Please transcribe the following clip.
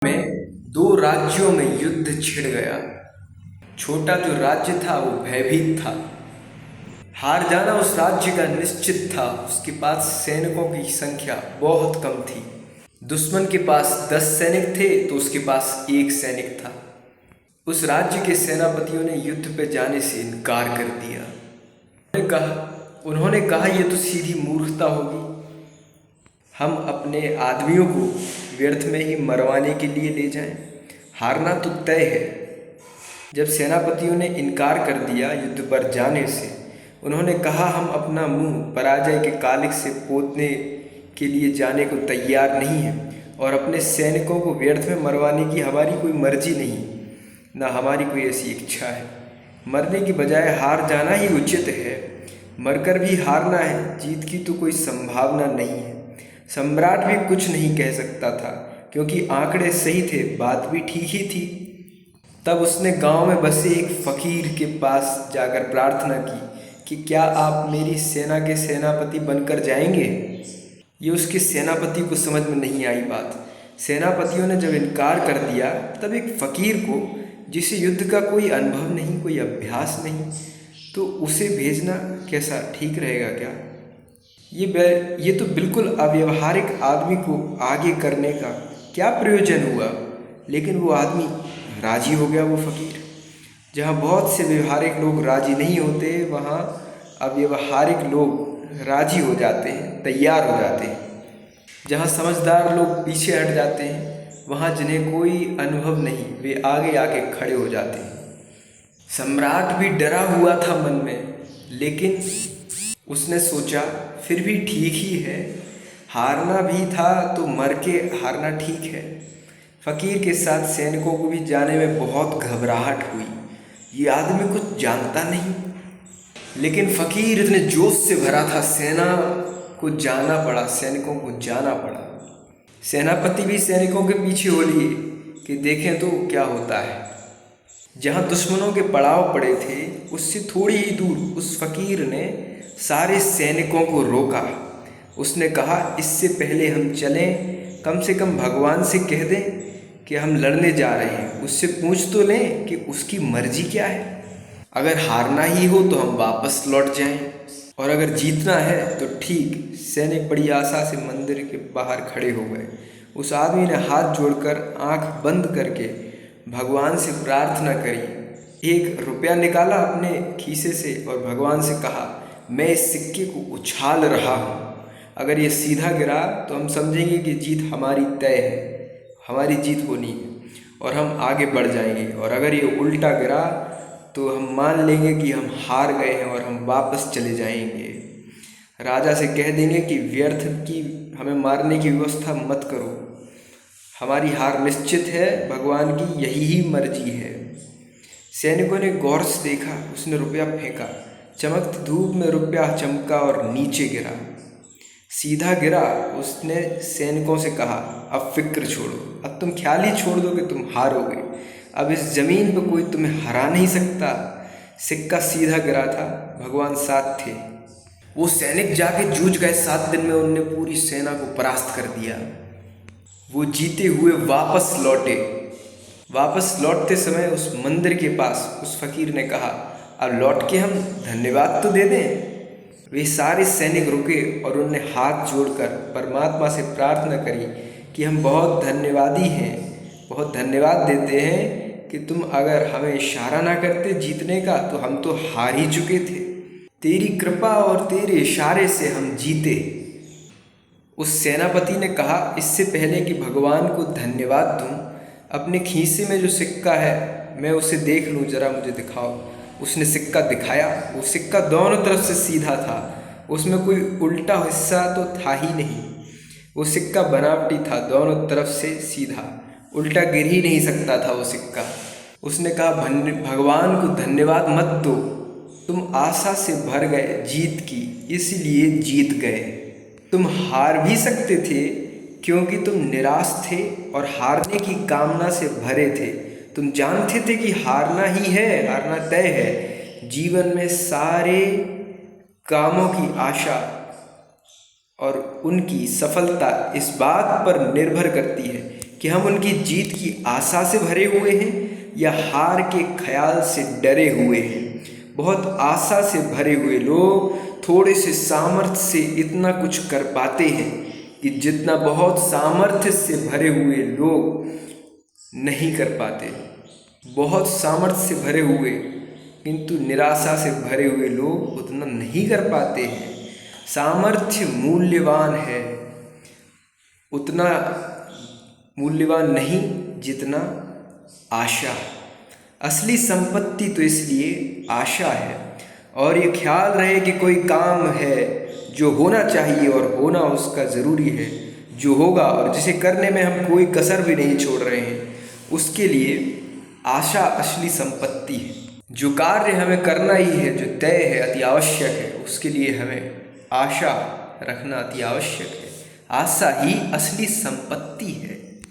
में दो राज्यों में युद्ध छिड़ गया। छोटा जो राज्य था वो भयभीत था। हार जाना उस राज्य का निश्चित था। उसके पास सैनिकों की संख्या बहुत कम थी। दुश्मन के पास 10 सैनिक थे तो उसके पास एक सैनिक था। उस राज्य के सेनापतियों ने युद्ध पे जाने से इनकार कर दिया। उन्होंने कहा ये तो सीधी मूर्खता होगी। हम अपने आदमियों को व्यर्थ में ही मरवाने के लिए ले जाएं। हारना तो तय है। जब सेनापतियों ने इनकार कर दिया युद्ध पर जाने से, उन्होंने कहा हम अपना मुंह पराजय के कालिख से पोतने के लिए जाने को तैयार नहीं हैं और अपने सैनिकों को व्यर्थ में मरवाने की हमारी कोई मर्जी नहीं, ना हमारी कोई ऐसी इच्छा है। मरने की बजाय हार जाना ही उचित है। मरकर भी हारना है, जीत की तो कोई संभावना नहीं है। सम्राट भी कुछ नहीं कह सकता था क्योंकि आंकड़े सही थे, बात भी ठीक ही थी। तब उसने गांव में बसे एक फकीर के पास जाकर प्रार्थना की कि क्या आप मेरी सेना के सेनापति बनकर जाएंगे। ये उसके सेनापति को समझ में नहीं आई बात। सेनापतियों ने जब इनकार कर दिया तब एक फकीर को, जिसे युद्ध का कोई अनुभव नहीं, कोई अभ्यास नहीं, तो उसे भेजना कैसा ठीक रहेगा क्या? ये तो बिल्कुल अव्यवहारिक आदमी को आगे करने का क्या प्रयोजन हुआ। लेकिन वो आदमी राजी हो गया, वो फकीर। जहाँ बहुत से व्यवहारिक लोग राजी नहीं होते, वहाँ अव्यवहारिक लोग राजी हो जाते हैं, तैयार हो जाते हैं। जहाँ समझदार लोग पीछे हट जाते हैं, वहाँ जिन्हें कोई अनुभव नहीं, वे आगे आके खड़े हो जाते हैं। सम्राट भी डरा हुआ था मन में, लेकिन उसने सोचा फिर भी ठीक ही है। हारना भी था तो मर के हारना ठीक है। फकीर के साथ सैनिकों को भी जाने में बहुत घबराहट हुई। ये आदमी कुछ जानता नहीं, लेकिन फकीर इतने जोश से भरा था, सेना को जाना पड़ा, सैनिकों को जाना पड़ा। सेनापति भी सैनिकों के पीछे हो लिए कि देखें तो क्या होता है। जहाँ दुश्मनों के पड़ाव पड़े थे उससे थोड़ी ही दूर उस फकीर ने सारे सैनिकों को रोका। उसने कहा इससे पहले हम चलें, कम से कम भगवान से कह दें कि हम लड़ने जा रहे हैं। उससे पूछ तो लें कि उसकी मर्जी क्या है। अगर हारना ही हो तो हम वापस लौट जाएं, और अगर जीतना है तो ठीक। सैनिक बड़ी आशा से मंदिर के बाहर खड़े हो गए। उस आदमी ने हाथ जोड़कर आंख बंद करके भगवान से प्रार्थना करी। 1 रुपया निकाला अपने खीसे से और भगवान से कहा मैं इस सिक्के को उछाल रहा हूँ। अगर ये सीधा गिरा तो हम समझेंगे कि जीत हमारी तय है, हमारी जीत होनी है और हम आगे बढ़ जाएंगे। और अगर ये उल्टा गिरा तो हम मान लेंगे कि हम हार गए हैं और हम वापस चले जाएंगे। राजा से कह देंगे कि व्यर्थ की हमें मारने की व्यवस्था मत करो, हमारी हार निश्चित है, भगवान की यही ही मर्जी है। सैनिकों ने गौर से देखा, उसने रुपया फेंका। चमकती धूप में रुपया चमका और नीचे गिरा, सीधा गिरा। उसने सैनिकों से कहा अब फिक्र छोड़ो, अब तुम ख्याल ही छोड़ दो कि तुम हारोगे। अब इस जमीन पर कोई तुम्हें हरा नहीं सकता। सिक्का सीधा गिरा था, भगवान साथ थे। वो सैनिक जाके जूझ गए। 7 दिन में उनने पूरी सेना को परास्त कर दिया। वो जीते हुए वापस लौटे। वापस लौटते समय उस मंदिर के पास उस फकीर ने कहा अब लौट के हम धन्यवाद तो दे दें। वे सारे सैनिक रुके और उन्होंने हाथ जोड़कर परमात्मा से प्रार्थना करी कि हम बहुत धन्यवादी हैं, बहुत धन्यवाद देते हैं कि तुम अगर हमें इशारा ना करते जीतने का तो हम तो हार ही चुके थे। तेरी कृपा और तेरे इशारे से हम जीते। उस सेनापति ने कहा इससे पहले कि भगवान को धन्यवाद दूं, अपने खीसे में जो सिक्का है मैं उसे देख लूं, जरा मुझे दिखाओ। उसने सिक्का दिखाया। वो सिक्का दोनों तरफ से सीधा था, उसमें कोई उल्टा हिस्सा तो था ही नहीं। वो सिक्का बनावटी था, दोनों तरफ से सीधा, उल्टा गिर ही नहीं सकता था वो सिक्का। उसने कहा भगवान को धन्यवाद मत दो, तुम आशा से भर गए जीत की, इसलिए जीत गए। तुम हार भी सकते थे क्योंकि तुम निराश थे और हारने की कामना से भरे थे। तुम जानते थे कि हारना ही है, हारना तय है। जीवन में सारे कामों की आशा और उनकी सफलता इस बात पर निर्भर करती है कि हम उनकी जीत की आशा से भरे हुए हैं या हार के ख्याल से डरे हुए हैं। बहुत आशा से भरे हुए लोग थोड़े से सामर्थ्य से इतना कुछ कर पाते हैं कि जितना बहुत सामर्थ्य से भरे हुए लोग नहीं कर पाते। बहुत सामर्थ्य से भरे हुए किंतु निराशा से भरे हुए लोग उतना नहीं कर पाते हैं। सामर्थ्य मूल्यवान है, उतना मूल्यवान नहीं जितना आशा। असली संपत्ति तो इसलिए आशा है। और ये ख्याल रहे कि कोई काम है जो होना चाहिए और होना उसका ज़रूरी है, जो होगा और जिसे करने में हम कोई कसर भी नहीं छोड़ रहे हैं, उसके लिए आशा असली संपत्ति है। जो कार्य हमें करना ही है, जो तय है, अति आवश्यक है, उसके लिए हमें आशा रखना अति आवश्यक है। आशा ही असली संपत्ति है।